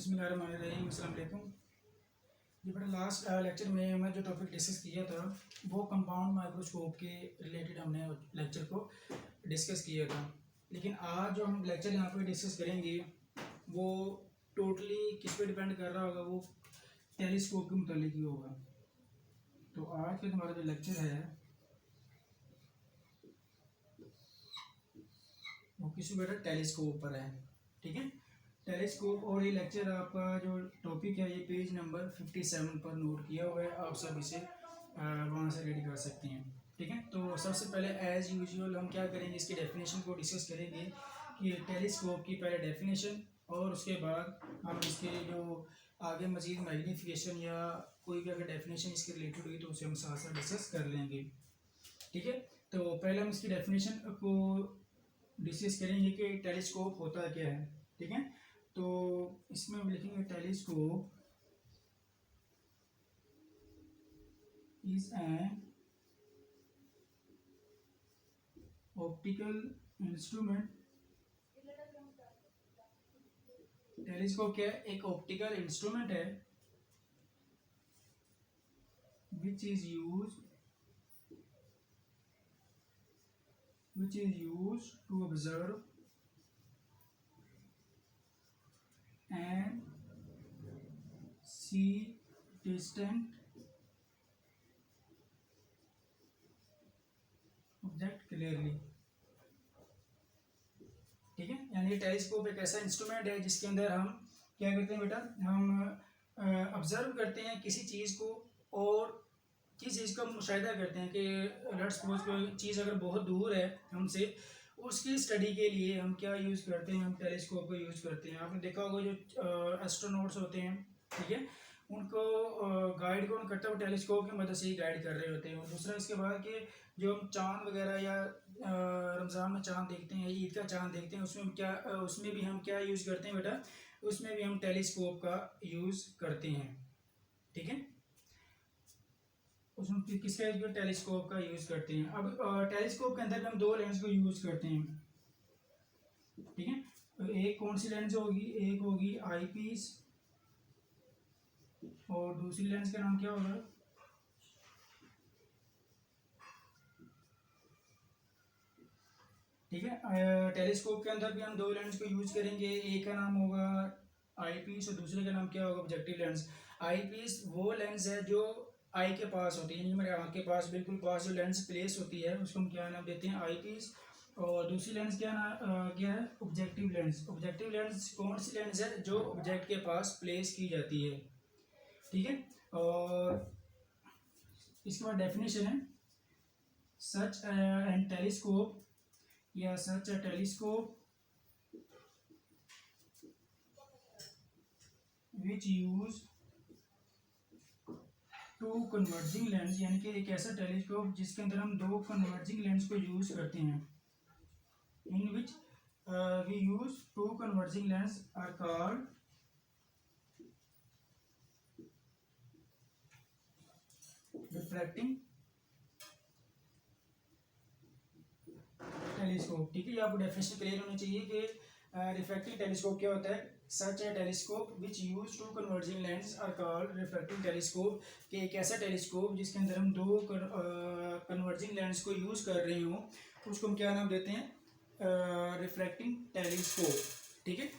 बिस्मिल्लाहिर्रहमानिर्रहीम, अस्सलाम वालेकुम। जी बेटा, लास्ट लेक्चर में हमने जो टॉपिक डिस्कस किया था वो कंपाउंड माइक्रोस्कोप के रिलेटेड हमने लेक्चर को डिस्कस किया था। लेकिन आज जो हम लेक्चर यहाँ पे डिस्कस करेंगे वो टोटली किस पे डिपेंड कर रहा होगा, वो टेलीस्कोप के मुतालिक ही होगा। तो आज का हमारा जो लेक्चर है वो किसी बेटा टेलीस्कोप पर है, ठीक है। टेलीस्कोप और ये लेक्चर आपका जो टॉपिक है ये पेज नंबर 57 पर नोट किया हुआ है, आप सब इसे वहाँ से रीड कर सकते हैं, ठीक है। तो सबसे पहले एज यूजुअल हम क्या करेंगे, इसकी डेफिनेशन को डिस्कस करेंगे कि टेलीस्कोप की पहले डेफिनेशन, और उसके बाद हम इसके जो आगे मज़ीद मैग्नीफिकेशन या कोई भी अगर डेफिनेशन इसके रिलेटेड हुई तो उसे हम साथ साथ डिस्कस कर लेंगे, ठीक है। तो पहले हम इसकी डेफिनेशन को डिस्कस करेंगे कि टेलीस्कोप होता क्या है, ठीक है। तो इसमें हम लिखेंगे telescope is an optical instrument. Telescope क्या है? एक ऑप्टिकल इंस्ट्रूमेंट है which is use to observe and see distant object clearly, ठीक है। यानी टेलीस्कोप एक ऐसा इंस्ट्रूमेंट है जिसके अंदर हम क्या करते हैं बेटा, हम ऑब्जर्व करते हैं किसी चीज़ को, और किस चीज़ का मुशाहिदा करते हैं कि लेट्स सपोज कोई चीज़ अगर बहुत दूर है हमसे, उसकी स्टडी के लिए हम क्या यूज़ करते हैं, हम टेलीस्कोप को यूज़ करते हैं। आपने देखा होगा जो एस्ट्रोनॉट्स होते हैं, ठीक है, उनको गाइड कौन करता है? वो टेलीस्कोप की मदद से ही गाइड कर रहे होते हैं। और दूसरा इसके बाद कि जो हम चाँद वगैरह या रमज़ान में चाँद देखते हैं, ईद का चाँद देखते हैं, उसमें भी हम क्या यूज़ करते हैं बेटा, उसमें भी हम टेलीस्कोप का यूज़ करते हैं, ठीक है। उसमें किसका यूज, टेलीस्कोप का यूज़ करते हैं। अब टेलीस्कोप के अंदर भी हम दो लेंस को यूज़ करते हैं, ठीक है। तो एक कौन सी लेंस होगी? एक होगी आई पीस, और दूसरी लेंस का नाम क्या होगा? ठीक है। टेलीस्कोप के अंदर भी हम दो लेंस को यूज करेंगे, एक का नाम होगा आई पीस और दूसरे का नाम क्या होगा? Objective lens. आई पीस वो लेंस है जो आई के पास होती है, यानी हमारे आँख के पास बिल्कुल पास जो लेंस प्लेस होती है उसको हम क्या नाम देते हैं? आई पीस। और दूसरी लेंस क्या है? Objective lens. ऑब्जेक्टिव लेंस कौन सी लेंस है? जो ऑब्जेक्ट के पास प्लेस की जाती है, ठीक है। और इसके बाद डेफिनेशन है सच एंड टेलीस्कोप या such a telescope which use to converging lens, यानी कि एक ऐसा टेलीस्कोप जिसके अंदर हम दो कन्वर्जिंग लेंस को यूज करते हैं, in which we use to converging lens are called refracting telescope, ठीक है। ये आपको डेफिनेशन क्लियर होनी चाहिए कि रिफ्रैक्टिंग टेलीस्कोप क्या होता है। सच है telescope which use to converging lens are called refracting telescope, कि एक ऐसा टेलीस्कोप जिसके अंदर हम दो कन्वर्जिंग लेंस को यूज कर रहे हो उसको हम क्या नाम देते हैं? रिफ्रैक्टिंग टेलीस्कोप, ठीक है।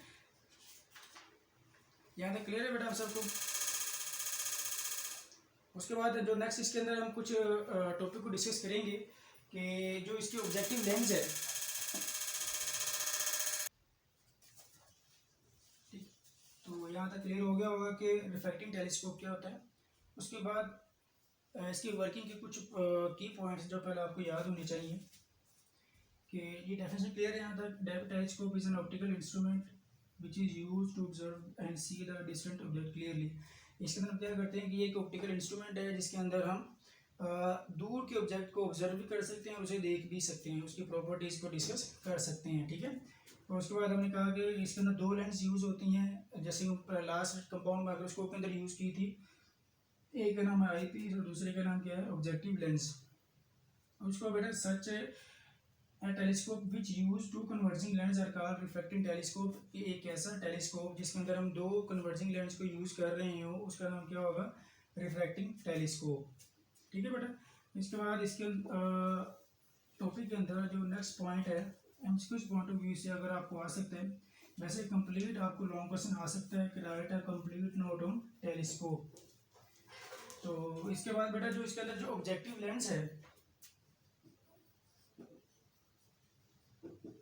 यहाँ तक क्लियर है बेटा आप सबको? उसके बाद जो नेक्स्ट इसके अंदर हम कुछ टॉपिक को डिस्कस करेंगे कि जो इसकी ऑब्जेक्टिव लेंस है, तो यहाँ तक क्लियर हो गया होगा कि रिफ्रैक्टिंग टेलीस्कोप क्या होता है। उसके बाद इसकी वर्किंग के कुछ की पॉइंट्स जो पहले आपको याद होने चाहिए कि ये डेफिनेशन क्लियर है यहाँ तक। Telescope is an optical instrument which is use to observe and see the distant object clearly. इसके अंदर हम क्या करते हैं कि ये एक ऑप्टिकल इंस्ट्रूमेंट है जिसके अंदर हम दूर के ऑब्जेक्ट को ऑब्जर्व भी कर सकते हैं और उसे देख भी सकते हैं, उसकी प्रॉपर्टीज़ को डिस्कस कर सकते हैं, ठीक है। और उसके बाद हमने कहा कि इसके अंदर दो लेंस यूज़ होती हैं, जैसे लास्ट कंपाउंड माइक्रोस्कोप के अंदर यूज़ की थी। एक का नाम है आई पीस और दूसरे का नाम क्या है? Objective lens. उसको बेटा सच A telescope which use two converging lens are called refracting telescope. एक ऐसा टेलीस्कोप जिसके अंदर हम दो कन्वर्जिंग लेंस को यूज कर रहे हो उसका नाम क्या होगा? Refracting telescope. ठीक है बेटा। इसके बाद इसके टॉपिक के अंदर जो नेक्स्ट पॉइंट है, एमसीक्यूज पॉइंट ऑफ व्यू से अगर आपको आ सकता है, वैसे कंप्लीट आपको लॉन्ग क्वेश्चन आ सकता है कि right a complete note on telescope. तो इसके बाद बेटा जो इसके अंदर जो ऑब्जेक्टिव लेंस है,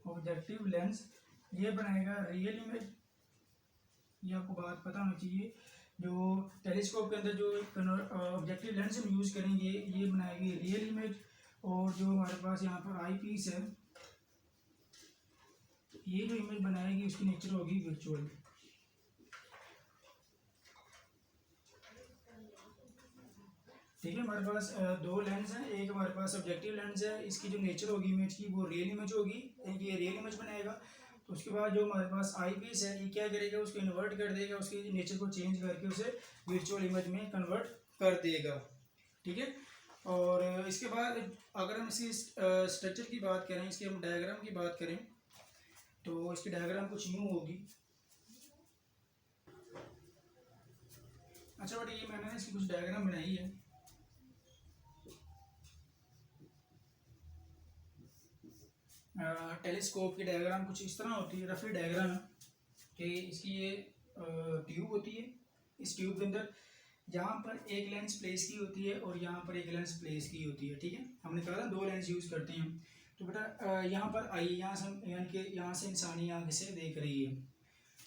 ऑब्जेक्टिव लेंस ये बनाएगा रियल इमेज। ये आपको बात पता होनी चाहिए। जो टेलीस्कोप के अंदर जो ऑब्जेक्टिव लेंस हम यूज़ करेंगे ये बनाएगी रियल इमेज, और जो हमारे पास यहाँ पर आई पीस है ये जो इमेज बनाएगी उसकी नेचर होगी वर्चुअल। ठीक है, हमारे पास दो लेंस हैं, एक हमारे पास ऑब्जेक्टिव लेंस है, इसकी जो नेचर होगी इमेज की वो रियल इमेज होगी, एक ये रियल इमेज बनाएगा। तो उसके बाद जो हमारे पास आई पीस है ये क्या करेगा, उसको इन्वर्ट कर देगा, उसकी नेचर को चेंज करके उसे वर्चुअल इमेज में कन्वर्ट कर देगा। ठीक है, और इसके बाद अगर हम इसकी स्ट्रक्चर की बात करें, इसके हम डायग्राम की बात करें, तो इसकी डायग्राम कुछ यूँ होगी। अच्छा बेटा, ये मैंने इसकी कुछ डायग्राम बनाई है। टेलीस्कोप की डायग्राम कुछ इस तरह होती है, रफली डायग्राम है कि इसकी ये ट्यूब होती है। इस ट्यूब के अंदर यहाँ पर एक लेंस प्लेस की होती है और यहाँ पर एक लेंस प्लेस की होती है। ठीक है, हमने कहा था दो लेंस यूज़ करते हैं। तो बेटा यहाँ पर आइए, यहाँ से यानी कि यहाँ से इंसानी आँख से देख रही है,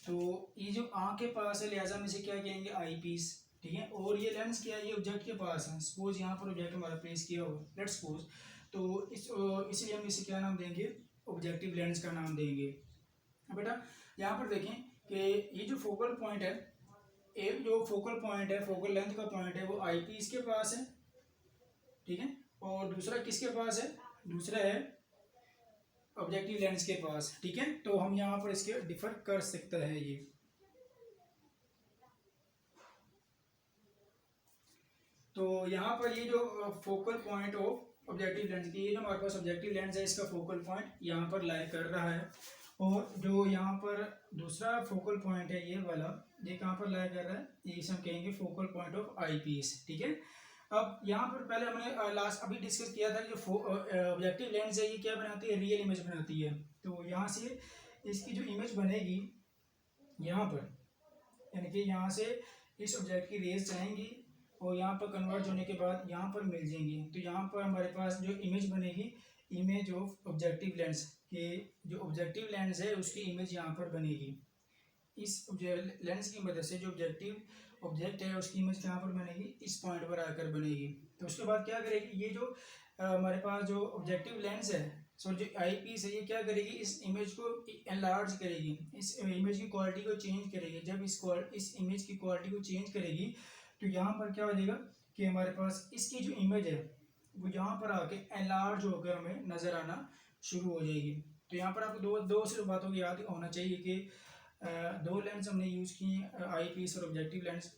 तो ये जो आँख के पास है लिहाजा हम इसे क्या कहेंगे, आई पीस। ठीक है, और ये लेंस क्या है, ये ऑब्जेक्ट के पास है। सपोज यहाँ पर ऑब्जेक्ट हमारा प्लेस किया हो, लेट्स सपोज, तो इसलिए हम इसे क्या नाम देंगे, ऑब्जेक्टिव लेंस का नाम देंगे। बेटा यहाँ पर देखें कि ये जो फोकल पॉइंट है, एक जो फोकल पॉइंट है, फोकल लेंथ का पॉइंट है वो आई पीस के पास है। ठीक है, और दूसरा किसके पास है, दूसरा है ऑब्जेक्टिव लेंस के पास। ठीक है, तो हम यहाँ पर इसके डिफर कर सकते हैं ये। तो यहाँ पर ये जो focal point of objective lens की, ये जो हमारे पास ऑब्जेक्टिव लेंस है इसका फोकल पॉइंट यहाँ पर लाई कर रहा है, और जो यहाँ पर दूसरा फोकल पॉइंट है ये वाला, ये कहाँ पर लाई कर रहा है, ये इसे हम कहेंगे focal point of eyepiece. ठीक है, अब यहाँ पर पहले हमने लास्ट अभी डिस्कस किया था कि जो ऑब्जेक्टिव लेंस है ये क्या बनाती है, रियल इमेज बनाती है। तो यहाँ से इसकी जो इमेज बनेगी यहाँ पर, यानी कि यहाँ से इस ऑब्जेक्ट की रेज जाएंगी और यहाँ पर कन्वर्ज होने के बाद यहाँ पर मिल जाएंगी। तो यहाँ पर हमारे पास जो इमेज बनेगी, इमेज ऑफ ऑब्जेक्टिव लेंस के, जो ऑब्जेक्टिव लेंस है उसकी इमेज यहाँ पर बनेगी। इस लेंस की मदद से जो ऑब्जेक्ट है उसकी इमेज कहाँ पर बनेगी, इस पॉइंट पर आकर बनेगी। तो उसके बाद क्या करेगी, ये जो हमारे पास जो ऑब्जेक्टिव लेंस है, सो जो आई पीस है, ये क्या करेगी, इस इमेज को एनलार्ज करेगी, इस इमेज की क्वालिटी को चेंज करेगी। जब इस इमेज की क्वालिटी को चेंज करेगी तो यहाँ पर क्या हो जाएगा कि हमारे पास इसकी जो इमेज है वो यहाँ पर आके एनलार्ज होकर हमें नज़र आना शुरू हो जाएगी। तो यहाँ पर आपको दो सिर्फ बातों की याद होना चाहिए कि दो लेंस हमने यूज़ किए, आई पीस और ऑब्जेक्टिव लेंस।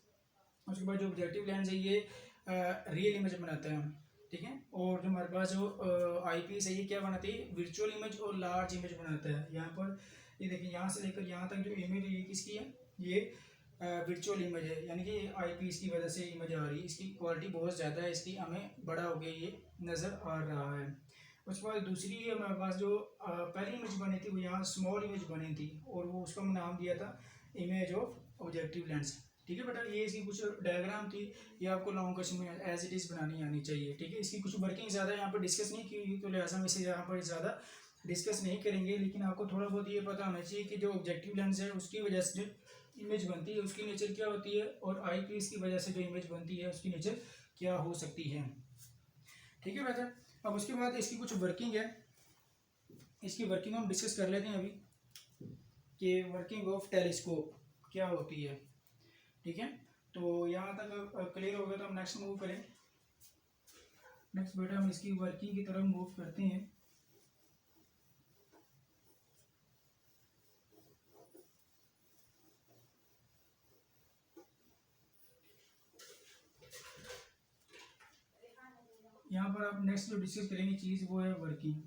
उसके बाद जो ऑब्जेक्टिव लेंस है ये रियल इमेज बनाता है। ठीक है, और जो हमारे पास जो आई पीस है ये क्या बनाती है, वर्चुअल इमेज और लार्ज इमेज बनाता है। यहाँ पर ये देखिए, यहाँ से लेकर यहाँ तक जो इमेज है ये किसकी है, ये वर्चुअल इमेज है, यानी कि आई पीस की वजह से इमेज आ रही है। इसकी क्वालिटी बहुत ज़्यादा है, इसकी हमें बड़ा हो गया ये नज़र आ रहा है। उसके बाद दूसरी हमारे पास जो पहली इमेज बनी थी वो यहाँ स्मॉल इमेज बनी थी, और वो उसका नाम दिया था इमेज ऑफ ऑब्जेक्टिव लेंस। ठीक है बेटा, ये इसकी कुछ डायग्राम थी, ये आपको लॉन्ग क्वेश्चन में एज इट इज़ बनानी आनी चाहिए। ठीक है, इसकी कुछ वर्किंग ज़्यादा यहाँ पर डिस्कस नहीं की, तो लिहाजा हम इसे यहाँ पर ज़्यादा डिस्कस नहीं करेंगे, लेकिन आपको थोड़ा बहुत ये पता होना चाहिए कि जो ऑब्जेक्टिव लेंस है उसकी वजह से इमेज बनती है उसकी नेचर क्या होती है, और आई पीस की वजह से जो इमेज बनती है उसकी नेचर क्या हो सकती है। ठीक है बेटा, अब उसके बाद इसकी कुछ वर्किंग है, इसकी वर्किंग हम डिस्कस कर लेते हैं अभी कि वर्किंग ऑफ टेलीस्कोप क्या होती है। ठीक है, तो यहाँ तक क्लियर हो गया, तो हम नेक्स्ट मूव करें। नेक्स्ट बेटा हम इसकी वर्किंग की तरफ मूव करते हैं। यहाँ पर आप नेक्स्ट जो डिस्कस करेंगे चीज़ वो है वर्किंग।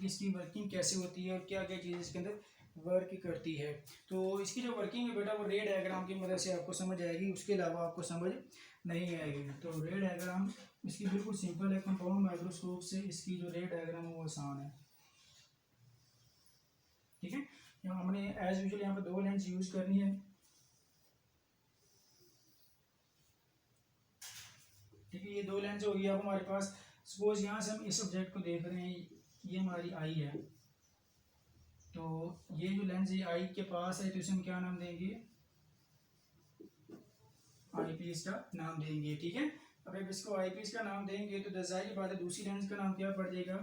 इसकी वर्किंग कैसे होती है और क्या क्या चीज़ इसके अंदर वर्क करती है। तो इसकी जो वर्किंग है बेटा वो रे डायग्राम की मदद से आपको समझ आएगी, उसके अलावा आपको समझ नहीं आएगी। तो रे डायग्राम इसकी बिल्कुल सिंपल है, कंपाउंड माइक्रोस्कोप से इसकी जो रे डायग्राम है वो आसान है। ठीक है, यहाँ हमने एज यूजुअल यहाँ पर 2 लेंस यूज करनी है। ठीक है, ये 2 लेंस होगी अब हमारे पास। सपोज यहाँ से हम इस ऑब्जेक्ट को देख रहे हैं, ये हमारी आई है, तो ये जो लेंस ये आई के पास है तो इसे हम क्या नाम देंगे, आई पीस का नाम देंगे। ठीक है, अगर इसको आई पीस का नाम देंगे तो जाहिर बात है दूसरी लेंस का नाम क्या पड़ जाएगा,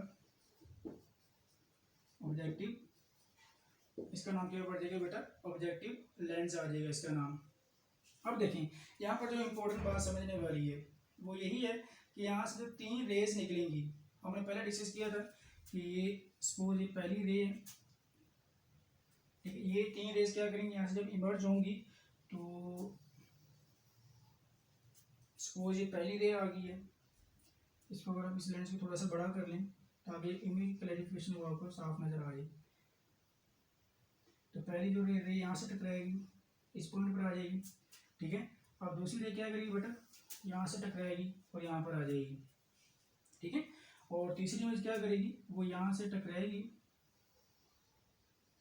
ऑब्जेक्टिव। इसका नाम क्या पड़ जाएगा बेटा, ऑब्जेक्टिव लेंस आ जाएगा इसका नाम। अब देखें यहाँ पर जो इम्पोर्टेंट बात समझने वाली है वो यही है कि यहाँ से जो 3 रेज निकलेंगी, हमने पहले डिस्कस किया था कि ये सपोज ये पहली रे, ठीक है, ये 3 रेज क्या करेंगे यहाँ से जब इमर्ज होंगी, तो सपोज ये पहली रे आ गई है, इसको अगर हम इस लेंस को थोड़ा सा बड़ा कर लें ताकि इमेज क्लैरिफिकेशन वो आपको साफ नजर आ जाए। तो पहली जो रे यहाँ से टकराएगी, इस पॉइंट पर आ जाएगी। ठीक है, अब दूसरी रे क्या करेगी बेटा, यहाँ से टकराएगी और यहाँ पर आ जाएगी। ठीक है, और तीसरी इमेज क्या करेगी, वो यहाँ से टकराएगी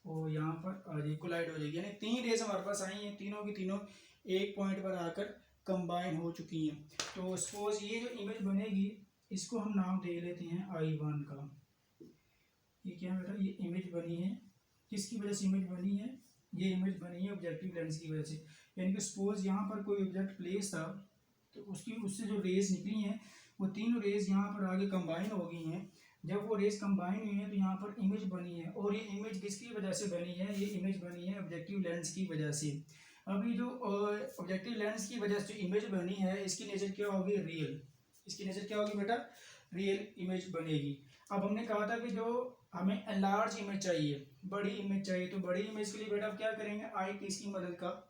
और यहाँ पर आ जाएगी, कोलाइड हो जाएगी। यानी 3 रेज हमारे पास आई हैं, तीनों की तीनों एक पॉइंट पर आकर कंबाइन हो चुकी हैं। तो सपोज ये जो इमेज बनेगी इसको हम नाम दे लेते हैं I1 का। ये क्या बेटा, ये इमेज बनी है, किसकी वजह से इमेज बनी है, ये इमेज बनी है ऑब्जेक्टिव लेंस की वजह से। यानी कि सपोज यहाँ पर कोई ऑब्जेक्ट प्लेस था तो उससे जो रेज निकली हैं वो तीनों रेज यहाँ पर आगे कंबाइन हो गई हैं। जब वो रेज कंबाइन हुई हैं तो यहाँ पर इमेज बनी है, और ये इमेज किसकी वजह से बनी है, ये इमेज बनी है ऑब्जेक्टिव लेंस की वजह से। अभी जो ऑब्जेक्टिव लेंस की वजह से जो इमेज बनी है इसकी नेचर क्या होगी, रियल। इसकी नेचर क्या होगी बेटा, रियल इमेज बनेगी। अब हमने कहा था कि जो हमें एनलार्ज इमेज चाहिए, बड़ी इमेज चाहिए, तो बड़ी इमेज के लिए बेटा क्या करेंगे, आई पीस की मदद का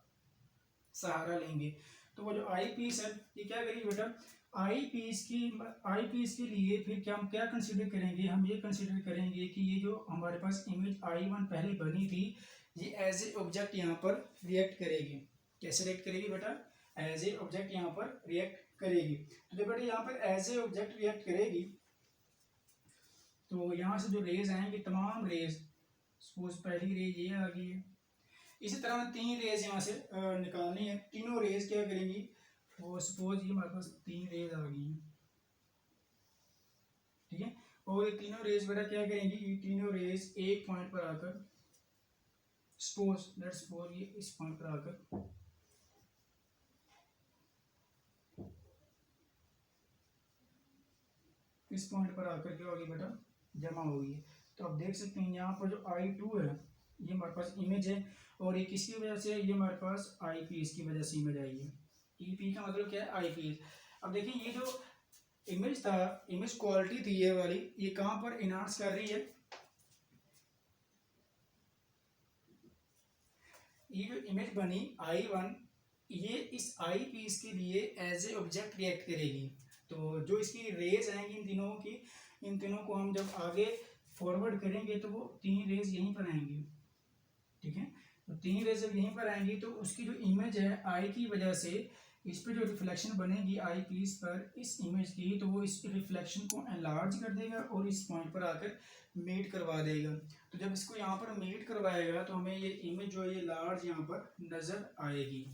सहारा लेंगे। तो वो जो आई पीस है ये क्या करेगी बेटा, आई पीस के लिए फिर क्या हम क्या कंसीडर करेंगे, हम ये कंसीडर करेंगे कि ये जो हमारे पास इमेज I1 पहले बनी थी ये एज ए ऑब्जेक्ट यहाँ पर रिएक्ट करेगी। कैसे रिएक्ट करेगी बेटा, एज ए ऑब्जेक्ट यहाँ पर रिएक्ट करेगी। तो जब बेटा यहाँ पर एज ए ऑब्जेक्ट रिएक्ट करेगी तो यहाँ से जो रेज आएंगे तमाम रेज, सपोज पहली रेज ये आ गई है, इसी तरह में 3 रेज यहाँ से निकालनी है। तीनों रेज क्या करेंगी, वो सपोज ये हमारे पास 3 रेज आ गई हैं। ठीक है, और ये तीनों रेज बेटा क्या करेंगी, ये तीनों रेज एक पॉइंट पर आकर, सपोज ये इस पॉइंट पर आकर इस पॉइंट पर आकर क्या होगी बेटा, जमा होगी। तो आप देख सकते हैं यहाँ पर जो I2 है ये हमारे पास इमेज है, और ये किसकी वजह से, ये हमारे पास आई पीस की वजह से इमेज आई है। ई पी का मतलब क्या है, आई पीस। अब देखिए ये जो इमेज था, इमेज क्वालिटी थी ये वाली, ये कहाँ पर इनहांस कर रही है, ये जो इमेज बनी I1 ये इस आई पीस के लिए एज ए ऑब्जेक्ट रिएक्ट करेगी। तो जो इसकी रेज आएंगी इन तीनों को हम जब आगे फॉरवर्ड करेंगे तो वो 3 रेज यहीं पर आएंगी। ठीक है, तो 3 रेज जब यहीं पर आएंगी तो उसकी जो इमेज है आई की वजह से इस पर जो रिफ्लेक्शन बनेगी आई पीस पर इस इमेज की, तो वो इस रिफ्लेक्शन को एनलार्ज कर देगा और इस पॉइंट पर आकर मीट करवा देगा। तो जब इसको यहाँ पर मीट करवाएगा तो हमें ये इमेज जो है ये लार्ज यहाँ पर नजर आएगी।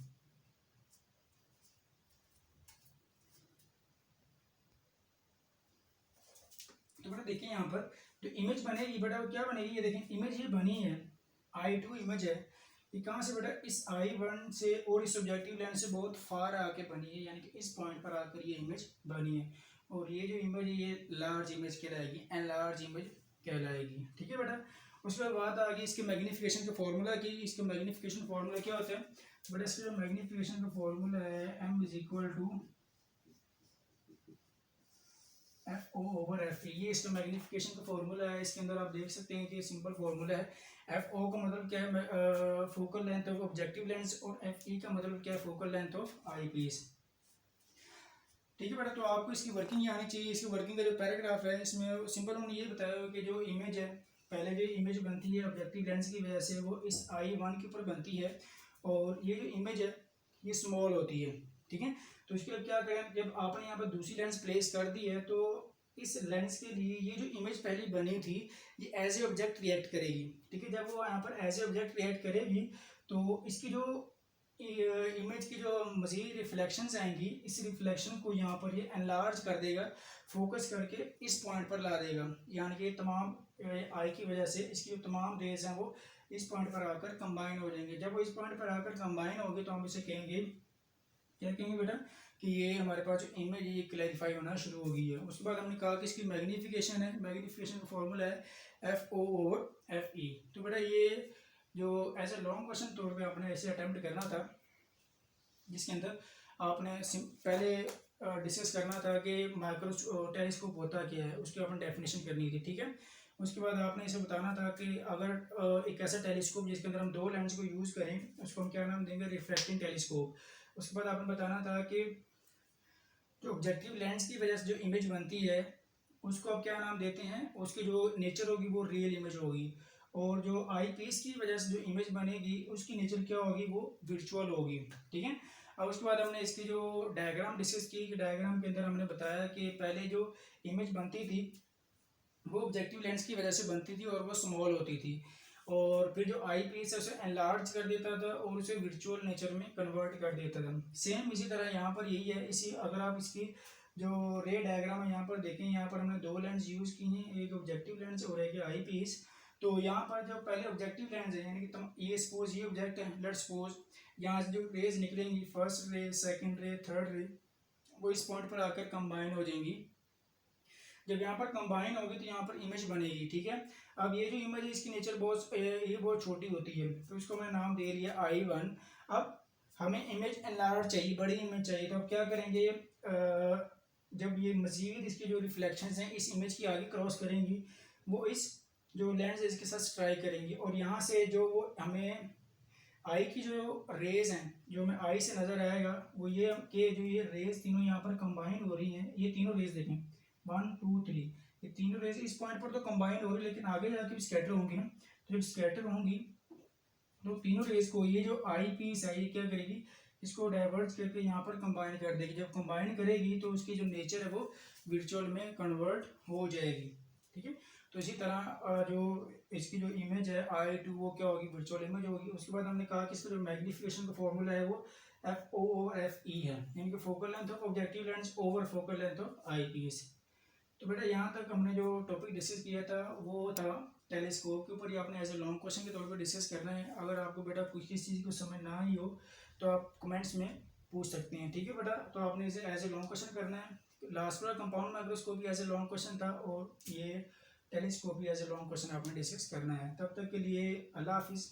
तो बेटा देखिए यहाँ पर जो इमेज बनेगी बेटा वो क्या बनेगी, ये देखें इमेज ये बनी है I2 इमेज है, ये कहाँ से बेटा, इस I1 से और इस ऑब्जेक्टिव लेंस से बहुत फार आके बनी है, यानी कि इस पॉइंट पर आकर ये इमेज बनी है। और ये जो इमेज है ये लार्ज इमेज कहलाएगी, एनलार्ज इमेज कहलाएगी। ठीक है बेटा, उसके बाद बात आ गई इसके मैग्नीफिकेशन का फॉर्मूला की। इसके मैग्नीफिकेशन फार्मूला क्या होता है बेटा, इसका जो मैग्नीफिकेशन का फॉर्मूला है M = FO/FE, ये इसका मैग्नीफिकेशन का फॉर्मूला है। इसके अंदर आप देख सकते हैं कि सिंपल फॉर्मूला है। FO का मतलब क्या है, focal length of objective lens, और FE का मतलब क्या है, focal length of eyepiece. ठीक है बेटा, तो आपको इसकी वर्किंग आनी चाहिए। इसकी वर्किंग का जो पैराग्राफ है इसमें सिंपल उन्होंने ये बताया कि जो इमेज है पहले जो इमेज बनती है ऑब्जेक्टिव लेंस की वजह से वो इस I1 के ऊपर बनती है, और ये जो इमेज है ये स्मॉल होती है, ठीक है। तो इसके लिए क्या करें, जब आपने यहाँ पर दूसरी लेंस प्लेस कर दी है तो इस लेंस के लिए ये जो इमेज पहले बनी थी ये एज ए ऑब्जेक्ट रिएक्ट करेगी, ठीक है। जब वो यहाँ पर एज ए ऑब्जेक्ट रिएक्ट करेगी तो इसकी जो इमेज की जो मज़ीद रिफ्लेक्शंस आएंगी, इस रिफ्लेक्शन को यहाँ पर ये एनलार्ज कर देगा, फोकस करके इस पॉइंट पर ला देगा, यानी कि तमाम आई की वजह से इसकी जो तमाम रेज हैं वो इस पॉइंट पर आकर कंबाइन हो जाएंगे। जब वो इस पॉइंट पर आकर कंबाइन होगी तो हम इसे कहेंगे, क्या कहेंगे बेटा, कि ये हमारे पास जो इमेज है ये क्लैरिफाई होना शुरू हो गई है। उसके बाद हमने कहा कि इसकी मैग्नीफिकेशन है, मैग्नीफिकेशन का फॉर्मूला है FO/FE। तो बेटा ये जो एज ए लॉन्ग क्वेश्चन तौर पे आपने ऐसे अटेम्प्ट करना था, जिसके अंदर आपने पहले डिस्कस करना था कि माइक्रो टेलीस्कोप होता क्या है, उसकी आपने डेफिनेशन करनी थी, ठीक है। उसके बाद आपने इसे बताना था कि अगर एक ऐसा टेलीस्कोप जिसके अंदर हम दो लेंस को यूज़ करें उसको हम क्या नाम देंगे, रिफ्रैक्टिंग टेलीस्कोप। उसके बाद आपने बताना था कि जो ऑब्जेक्टिव लेंस की वजह से जो इमेज बनती है उसको आप क्या नाम देते हैं, उसकी जो नेचर होगी वो रियल इमेज होगी, और जो आई पीस की वजह से जो इमेज बनेगी उसकी नेचर क्या होगी, वो वर्चुअल होगी, ठीक है। अब उसके बाद हमने इसकी जो डायग्राम डिस्कस की, कि डायग्राम के अंदर हमने बताया कि पहले जो इमेज बनती थी वो ऑब्जेक्टिव लेंस की वजह से बनती थी और वो स्मॉल होती थी, और फिर जो आई पीस है उसे एनलार्ज कर देता था और उसे वर्चुअल नेचर में कन्वर्ट कर देता था। सेम इसी तरह यहाँ पर यही है। इसी अगर आप इसकी जो रे डायग्राम है यहाँ पर देखें, यहाँ पर हमने दो लेंस यूज़ की हैं, एक ऑब्जेक्टिव लेंस और एक आई पीस। तो यहाँ पर जो पहले ऑब्जेक्टिव लेंस है, यानी कि तुम ये सपोज ये ऑब्जेक्ट है, लेट्स सपोज यहाँ से जो रेज निकलेंगी, फर्स्ट रे, सेकंड रे, थर्ड रे, वो इस पॉइंट पर आकर कंबाइन हो जाएंगी। जब यहाँ पर कंबाइन होगी तो यहाँ पर इमेज बनेगी, ठीक है। अब ये जो इमेज है इसकी नेचर बहुत छोटी होती है, तो इसको मैंने नाम दे लिया I1। अब हमें इमेज एनलार्ज चाहिए, बड़ी इमेज चाहिए, तो अब क्या करेंगे, जब ये मजीद इसकी जो रिफ्लेक्शंस हैं इस इमेज की आगे क्रॉस करेंगी, वो इस जो लेंस है इसके साथ स्ट्राइक करेंगी, और यहाँ से जो वो हमें आई की जो रेज हैं जो हमें आई से नज़र आएगा वो ये कि जो ये रेज तीनों यहाँ पर कंबाइन हो रही हैं, ये तीनों रेज देखें 1 2 3, ये तीनों रेज इस पॉइंट पर तो कंबाइन हो रही है, लेकिन आगे जाके भी स्कैटर होंगी ना। तो जब स्कैटर होंगी तो तीनों रेज को ये जो आई पीस है ये क्या करेगी, इसको डाइवर्ट करके यहाँ पर कंबाइन कर देगी। जब कंबाइन करेगी तो उसकी जो नेचर है वो वर्चुअल में कन्वर्ट हो जाएगी, ठीक है। तो इसी तरह जो इसकी जो इमेज है I2 वो क्या होगी, वर्चुअल इमेज होगी। उसके बाद हमने कहा कि इसका जो मैग्नीफिकेशन का फॉर्मूला है वो FO/FE है, यानी कि focal length of objective lens over focal length of eyepiece. तो बेटा यहाँ तक हमने जो टॉपिक डिस्कस किया था वो था टेलीस्कोप के ऊपर। ये आपने एज ए लॉन्ग क्वेश्चन के तौर पर डिस्कस करना है। अगर आपको बेटा कुछ किसी चीज़ को समझ ना ही हो तो आप कमेंट्स में पूछ सकते हैं, ठीक है बेटा। तो आपने इसे एज ए लॉन्ग क्वेश्चन करना है। लास्ट वाला कंपाउंड माइक्रोस्कोप भी एज ए लॉन्ग क्वेश्चन था, और ये टेलीस्कोप भी एज ए लॉन्ग क्वेश्चन आपने डिस्कस करना है। तब तक के लिए अल्लाह हाफिज़।